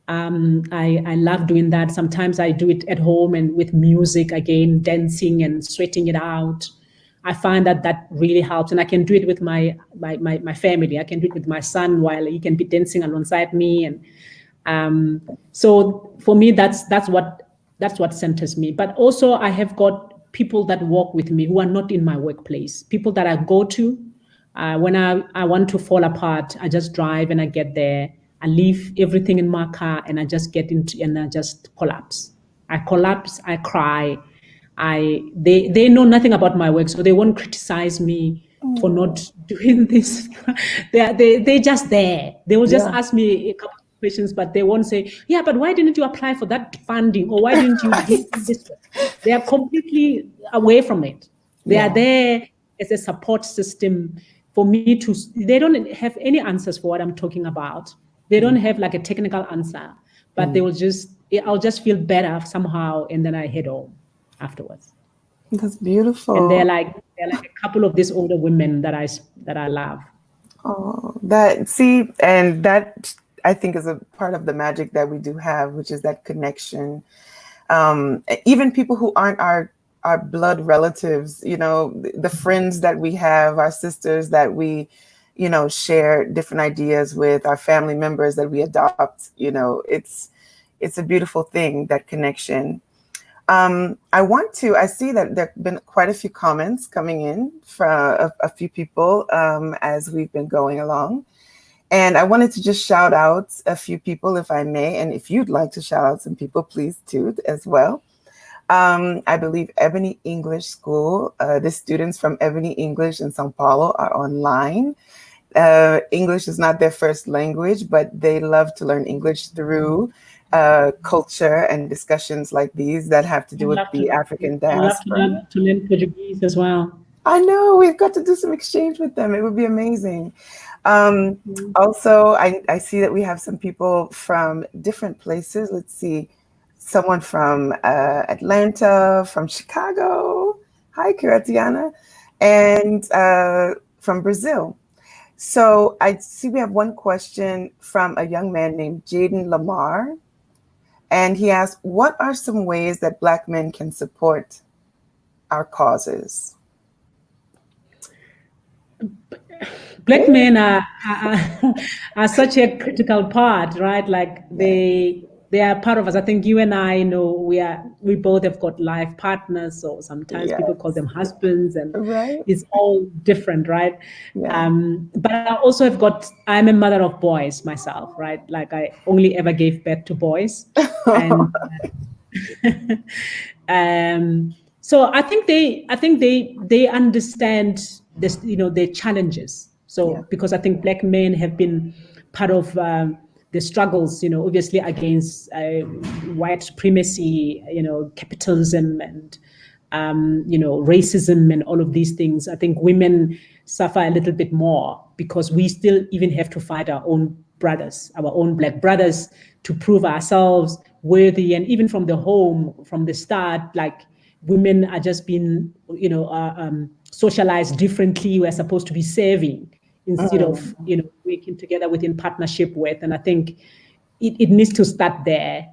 I love doing that. Sometimes I do it at home and with music, again, dancing and sweating it out. I find that really helps, and I can do it with my family. I can do it with my son while he can be dancing alongside me, and so for me, that's what centers me. But also, I have got people that walk with me who are not in my workplace. People that I go to when I want to fall apart. I just drive and I get there. I leave everything in my car and I just get into and I just collapse. I collapse. I cry. They know nothing about my work, so they won't criticize me for not doing this. They're just there. They will just ask me a couple of questions, but they won't say, yeah, but why didn't you apply for that funding, or why didn't you do this? They are completely away from it. They are there as a support system for me to. They don't have any answers for what I'm talking about. They don't have like a technical answer, but they will I'll just feel better somehow, and then I head home afterwards. That's beautiful. And they're like a couple of these older women that I love. Oh, and that I think is a part of the magic that we do have, which is that connection. Even people who aren't our blood relatives, the friends that we have, our sisters that we, share different ideas with, our family members that we adopt, it's a beautiful thing, that connection. I see that there have been quite a few comments coming in from a few people as we've been going along. And I wanted to just shout out a few people, if I may. And if you'd like to shout out some people, please too, as well. I believe Ebony English School. The students from Ebony English in Sao Paulo are online. English is not their first language, but they love to learn English through culture and discussions like these that have to do with the African diaspora. I'd love to learn Portuguese as well. I know, we've got to do some exchange with them. It would be amazing. Also, I see that we have some people from different places. Let's see, someone from Atlanta, from Chicago. Hi, Kiratiana. And from Brazil. So I see we have one question from a young man named Jaden Lamar. And he asked, what are some ways that Black men can support our causes? Black men are such a critical part, right? Like they are part of us. I think you and I know we both have got life partners, so sometimes people call them husbands, and it's all different, right? But I also I'm a mother of boys myself, right? Like I only ever gave birth to boys, and so I think they understand this, their challenges. So because I think Black men have been part of the struggles, obviously against white supremacy, capitalism and racism and all of these things. I think women suffer a little bit more because we still even have to fight our own brothers, our own Black brothers, to prove ourselves worthy. And even from the home, from the start, like women are just being, socialized differently. We're supposed to be serving instead of, working together within partnership with. And I think it needs to start there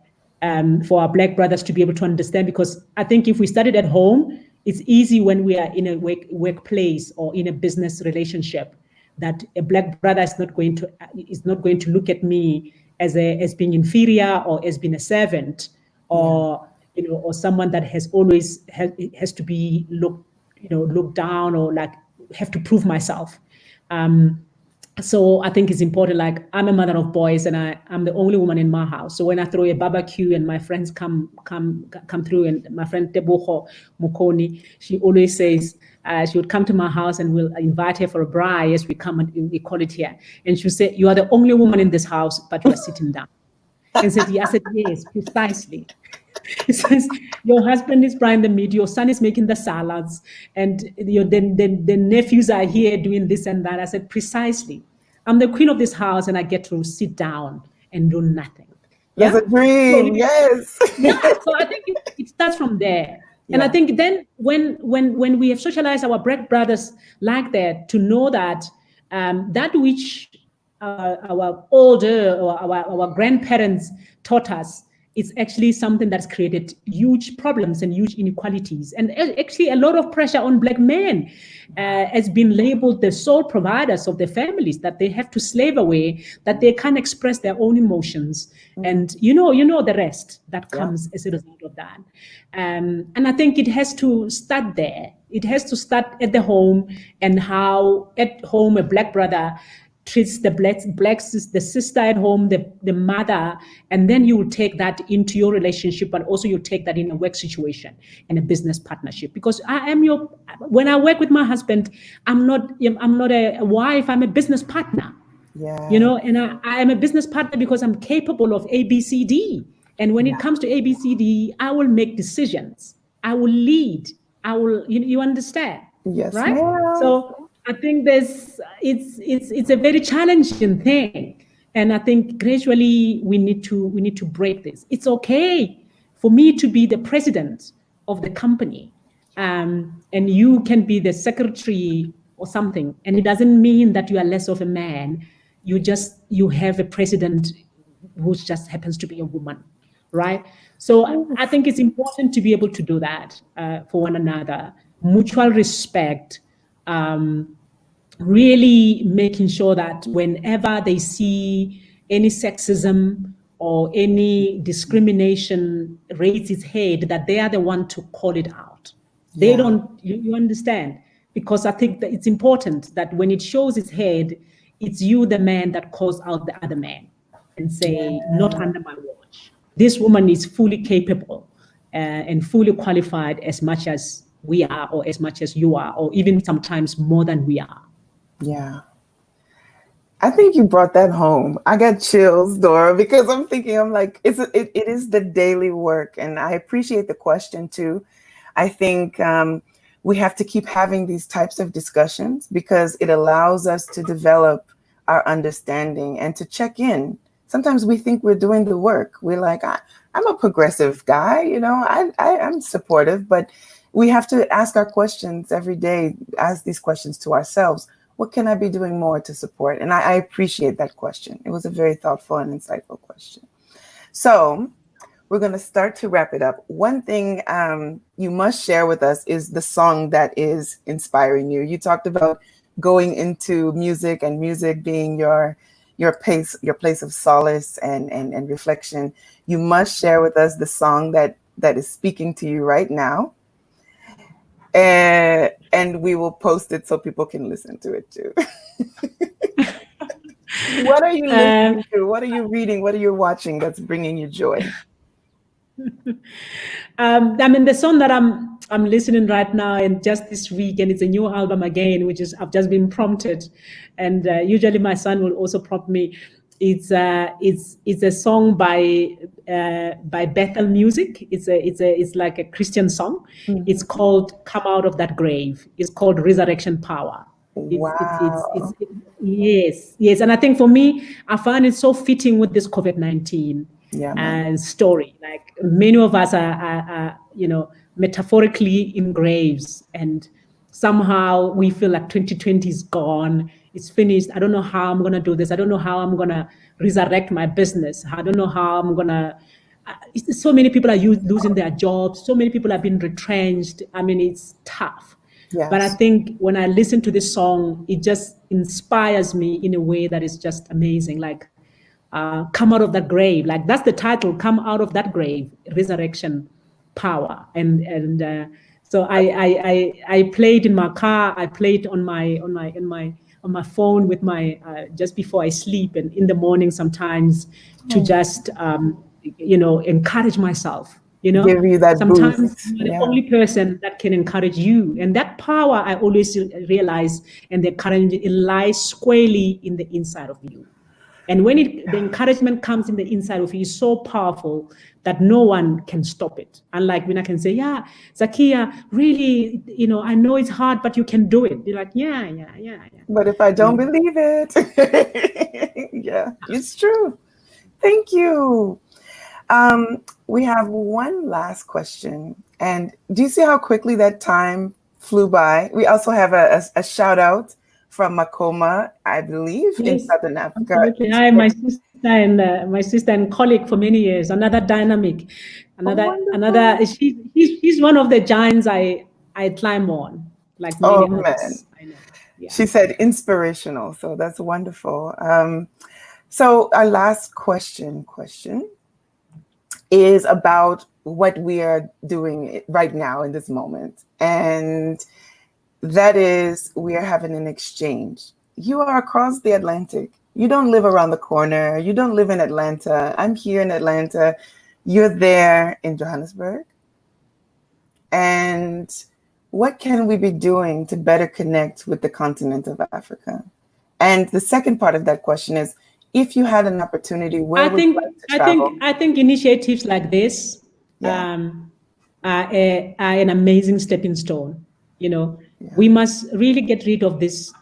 for our Black brothers to be able to understand, because I think if we started at home, it's easy when we are in a workplace or in a business relationship that a Black brother is not going to look at me as being inferior or as being a servant or or someone that has always has to be looked down or like have to prove myself. So I think it's important. Like I'm a mother of boys, and I'm the only woman in my house. So when I throw a barbecue and my friends come through, and my friend Teboho Mukoni, she always says she would come to my house and we'll invite her for a braai as we come and we call it here. And she'll say, "You are the only woman in this house, but you are sitting down." And said, I said, "Yes, precisely." He says, "Your husband is frying the meat, your son is making the salads, and the nephews are here doing this and that." I said, "Precisely. I'm the queen of this house, and I get to sit down and do nothing." That's a dream, yes. So I think it starts from there. And I think then when we have socialized our Black brothers like that, to know that that which our older or our grandparents taught us, it's actually something that's created huge problems and huge inequalities, and actually a lot of pressure on Black men has been labeled the sole providers of their families, that they have to slave away, that they can't express their own emotions, and you know the rest that comes as a result of that. And I think it has to start there. It has to start at the home, and how at home a Black brother treats the sister at home, the mother, and then you will take that into your relationship, but also you take that in a work situation, in a business partnership. Because when I work with my husband, I'm not a wife, I'm a business partner. And I am a business partner because I'm capable of ABCD. And when it comes to ABCD, I will make decisions. I will lead. I will, you understand? Yes, right? ma'am. So I think it's a very challenging thing, and I think gradually we need to break this. It's okay for me to be the president of the company, and you can be the secretary or something, and it doesn't mean that you are less of a man. You have a president who just happens to be a woman, right? So I think it's important to be able to do that for one another, mutual respect. Really making sure that whenever they see any sexism or any discrimination raise its head, that they are the one to call it out. They don't, you understand? Because I think that it's important that when it shows its head, it's you, the man, that calls out the other man and say, "Not under my watch. This woman is fully capable and fully qualified as much as we are, or as much as you are, or even sometimes more than we are. Yeah. I think you brought that home. I got chills, Dora, because I'm like, it is the daily work. And I appreciate the question too. I think we have to keep having these types of discussions because it allows us to develop our understanding and to check in. Sometimes we think we're doing the work. We're like, I'm a progressive guy, I'm supportive, but we have to ask our questions every day, ask these questions to ourselves. What can I be doing more to support? And I appreciate that question. It was a very thoughtful and insightful question. So we're going to start to wrap it up. One thing you must share with us is the song that is inspiring you. You talked about going into music and music being your place of solace and reflection. You must share with us the song that is speaking to you right now. And we will post it so people can listen to it too. What are you listening to? What are you reading? What are you watching that's bringing you joy? The song that I'm listening right now, and just this week, and it's a new album again, which is I've just been prompted, and usually my son will also prompt me. It's a song by Bethel Music. It's like a Christian song. Mm-hmm. It's called "Come Out of That Grave." It's called "Resurrection Power." Wow. Yes, and I think for me, I find it so fitting with this COVID-19 story. Like many of us are metaphorically in graves, and somehow we feel like 2020 is gone. It's finished. I don't know how I'm going to do this. I don't know how I'm going to resurrect my business. I don't know how I'm going to... So many people are losing their jobs. So many people have been retrenched. I mean, it's tough. Yes. But I think when I listen to this song, it just inspires me in a way that is just amazing. Like, come out of that grave. Like, that's the title, Come Out of That Grave, Resurrection Power. So I play it in my car. I play it on my phone with my just before I sleep, and in the morning sometimes to just encourage myself. Give you that sometimes boost. You're the only person that can encourage you, and that power, I always realize, and the courage, it lies squarely in the inside of you. And when the encouragement comes in the inside of you, it's so powerful that no one can stop it. Unlike when I can say, yeah, Zakia, really, I know it's hard, but you can do it. You're like, yeah. But if I don't believe it, yeah, it's true. Thank you. We have one last question. And do you see how quickly that time flew by? We also have a shout out from Makoma, I believe, in Southern Africa. Absolutely. Hi, my sister and colleague for many years. Another dynamic, another. She's one of the giants I climb on, like many others. Man. I know. Yeah. She said inspirational, so that's wonderful. So our last question is about what we are doing right now in this moment, and that is, we are having an exchange. You are across the Atlantic. You don't live around the corner. You don't live in Atlanta. I'm here in Atlanta. You're there in Johannesburg. And what can we be doing to better connect with the continent of Africa? And the second part of that question is, if you had an opportunity, where would you like to travel? I think initiatives like this are an amazing stepping stone. We must really get rid of this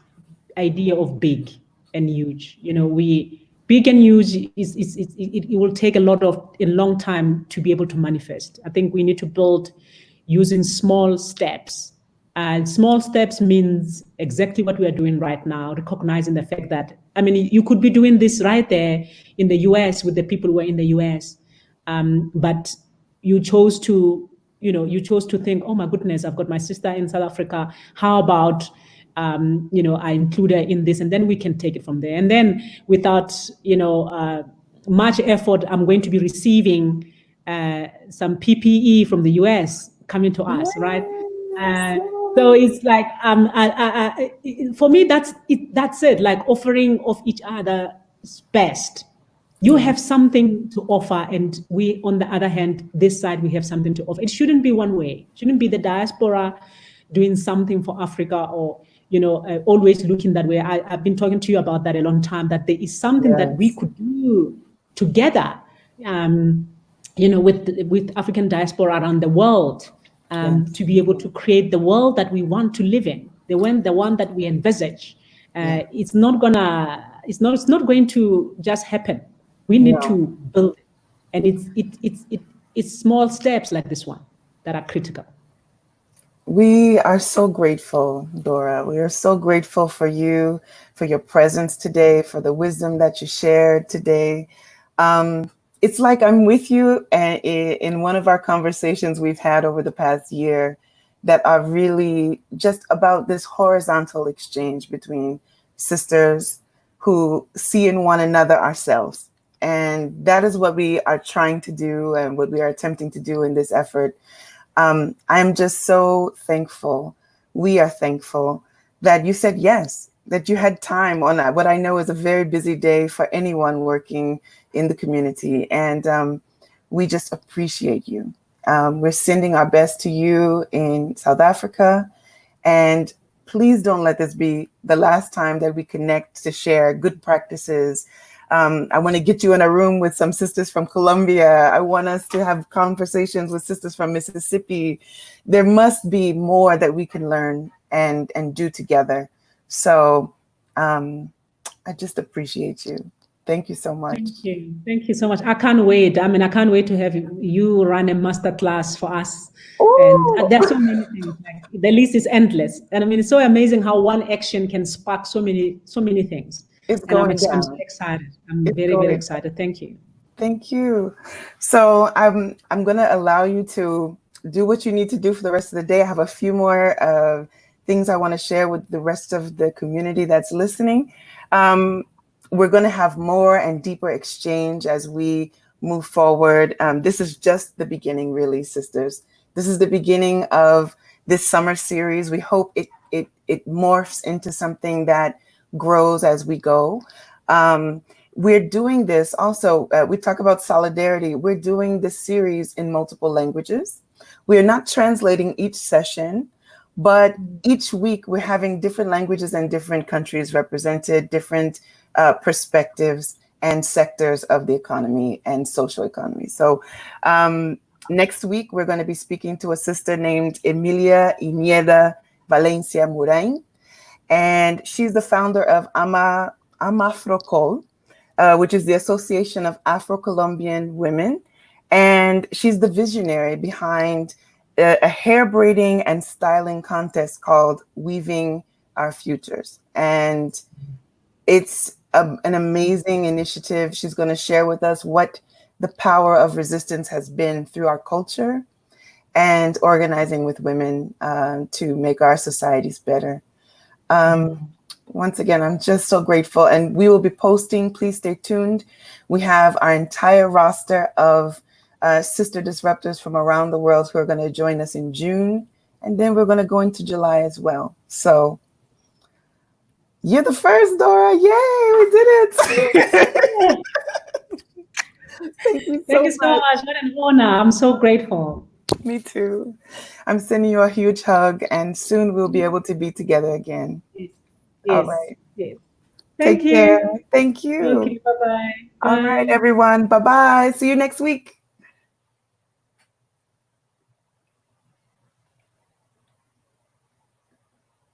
idea of big and huge. Big and huge it will take a long time to be able to manifest. I think we need to build using small steps. And small steps means exactly what we are doing right now, recognizing the fact that, you could be doing this right there in the US with the people who are in the US, but you chose to think, oh my goodness, I've got my sister in South Africa. How about, I include her in this, and then we can take it from there. And then without, much effort, I'm going to be receiving some PPE from the US coming to us, right? So it's like, for me, that's it. Like offering of each other's best, You have something to offer, and we, on the other hand, this side, we have something to offer. It shouldn't be one way. It shouldn't be the diaspora doing something for Africa, or always looking that way. I've been talking to you about that a long time, that there is something that we could do together, with African diaspora around the world, to be able to create the world that we want to live in, the one that we envisage. It's not going to just happen. We need to build it, and it's small steps like this one that are critical. We are so grateful, Dora. We are so grateful for you, for your presence today, for the wisdom that you shared today. It's like I'm with you in one of our conversations we've had over the past year that are really just about this horizontal exchange between sisters who see in one another ourselves. And that is what we are trying to do and what we are attempting to do in this effort. I'm just so thankful. We are thankful that you said yes, that you had time on what I know is a very busy day for anyone working in the community. And we just appreciate you. We're sending our best to you in South Africa. And please don't let this be the last time that we connect to share good practices. I want to get you in a room with some sisters from Colombia. I want us to have conversations with sisters from Mississippi. There must be more that we can learn and do together. So I just appreciate you. Thank you so much. Thank you. Thank you so much. I can't wait. I mean, I can't wait to have you run a masterclass for us. Ooh. And there's so many things. Like, the list is endless. And I mean, it's so amazing how one action can spark so many things. It's going down. I'm so excited. I'm very, very excited. Thank you. Thank you. So I'm going to allow you to do what you need to do for the rest of the day. I have a few more things I want to share with the rest of the community that's listening. We're going to have more and deeper exchange as we move forward. This is just the beginning, really, sisters. This is the beginning of this summer series. We hope it morphs into something that grows as we go. We're doing this also. We talk about solidarity. We're doing this series in multiple languages. We are not translating each session, but each week we're having different languages and different countries represented, different perspectives and sectors of the economy and social economy. So next week, we're going to be speaking to a sister named Emilia Inieda Valencia Murain. And she's the founder of Amafrocol, which is the Association of Afro-Colombian Women. And she's the visionary behind a hair braiding and styling contest called Weaving Our Futures. And it's an amazing initiative. She's going to share with us what the power of resistance has been through our culture and organizing with women to make our societies better. Once again, I'm just so grateful, and we will be posting. Please stay tuned. We have our entire roster of sister disruptors from around the world who are going to join us in June, and then we're going to go into July as well. So you're the first, Dora. Yay, we did it. Thank you so much. What an honor. I'm so grateful. Me too. I'm sending you a huge hug, and soon we'll be able to be together again. Yes. All right. Yes. Take care. Thank you. Okay, bye-bye. All right, everyone. Bye-bye. See you next week.